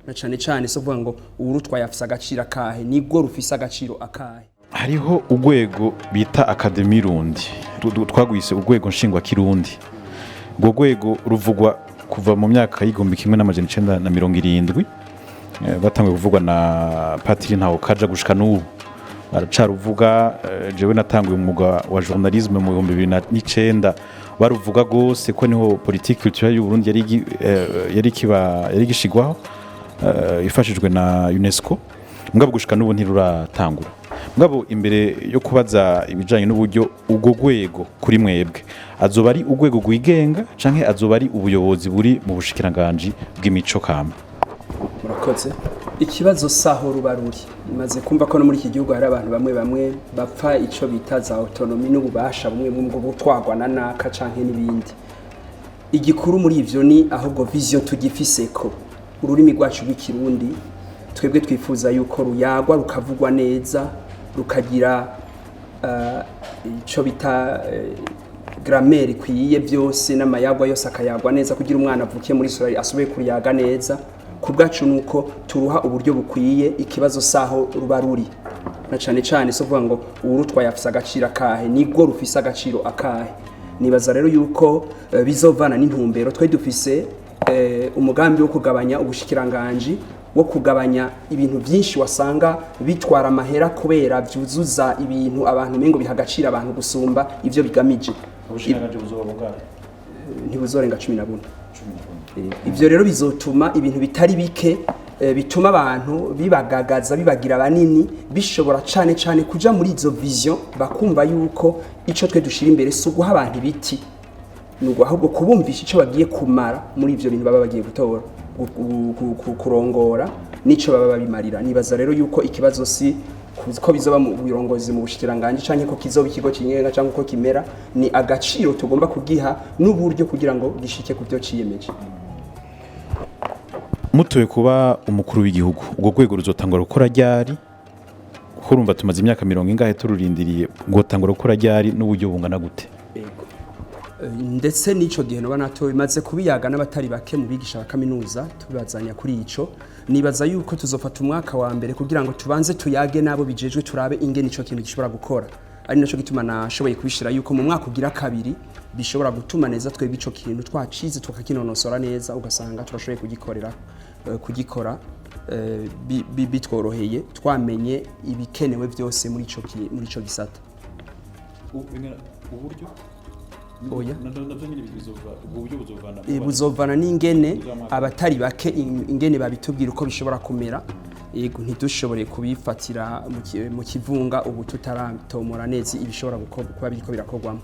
na cane cane so kuvuga ngo urutwaye afise agaciro akahe nibwo rufise agaciro akahe. Hariho urwego bita Académie Rundi twagwise urwego nshingwa kirundi. Urwo rwego ruvugwa kuva mu myaka y'igihumbi kimwe n'amajana 1970 batangiye kuvugwa na Patiri Ntawo kaja gushika n'ubu baracaruvuga. Jewe natanguye umwuga wa journalisme mu 2009 baruvuga gose ko niho politique culturelle y'u Burundi yari gishigwaho ifashijwe na UNESCO. Mugabo gushika n'ubu ntiruratangura. Mugabo imbere yo kubaza ibijanye n'uburyo ubwo rwego kuri mwebwe azoba ari urwego rwigenga canke azoba ari ubuyobozi buri mu bushikiranganje bw'imico kama? Murakoze. Ikibazo saho ruba ruri imaze kumva ko no muri iki gihugu hari abantu bamwe bapfa ico bita za autonomy n'ububasha bumwe bwo gutwagwa na naka canke n'ibindi. Igikuru muri ivyo ni ahubwo vision tugifiseko ururimi rwacu rw'ikirundi twebwe twifuza yuko ruyagwa rukavugwa neza rukagira ico bita grammaire kwiye byose n'amayagwa yose akayagwa neza kugira umwana avukiye muri Israel asubiye kuriyaga neza. Kubwacu nuko turuha uburyo bukwiye ikibazo saho ruba ruri na cane cane so kuvuga ngo urutwaye afise agaciro akahe nibwo rufise agaciro akahe. Nibaza rero yuko bizovana n'intumbero twe dufise umugambi wo kugabanya ubushikiranganje wo kugabanya ibintu byinshi wasanga bitwara amahera kubera byuzuza ibintu abantu mengo bihagacira abantu gusumba ivyo bigamije. Ubushikiranganje buzoba bungana ntibuzorenga 14. Ivyo rero bizotuma ibintu bitari bike bituma abantu bibagagaza bibagira banini bishobora cane kuja muri izo vision bakumva yuko ico twe dushira imbere suguha abantu biti nugo ahubwo kubumvisha ico bagiye kumara muri ivyo bintu baba bagiye gutora kurongora nico baba babimarira. Nibaza rero yuko ikibazo si ko bizoba mu burongozi mu bushikiranganje canke ko kizoba ikigo kinyenga canke ko kimera ni agaciro tugomba kugiha n'uburyo kugira ngo gishike ku byo ciyemeje. Mutoye kuba umukuru w'igihugu ubwo rwego ruzotangura gukora ryari? Urumva tumaze imyaka 40 ingahe tururindiriye ngo tangura gukora ryari n'uburyo bungana gute? Ndetse nico gihe no Ntowe maze kubiyaga n'abatari bake mu bigisha ba kaminuza tubazanya kuri ico. Nibaza yuko tuzofata umwaka wa mbere kugira ngo tubanze tuyage nabo bijejwe turabe ingene ico kintu gishobora gukora. Ari naco gituma nashoboye kubishira yuko mu mwaka ugira kabiri bishobora gutuma neza twebwe ico kintu twacize tukakinonosora neza ugasanga turashoboye kugikora bitworoheye twamenye ibikenewe byose muri ico gisata. Uburyo oya buzovana n'ingene abatari bake ingene babitubwira uko bishobora kumera. Yego ntidushobore kubifatira mu kivunga ubu tutaratomora neza ibishobora kuba biriko birakorwamo.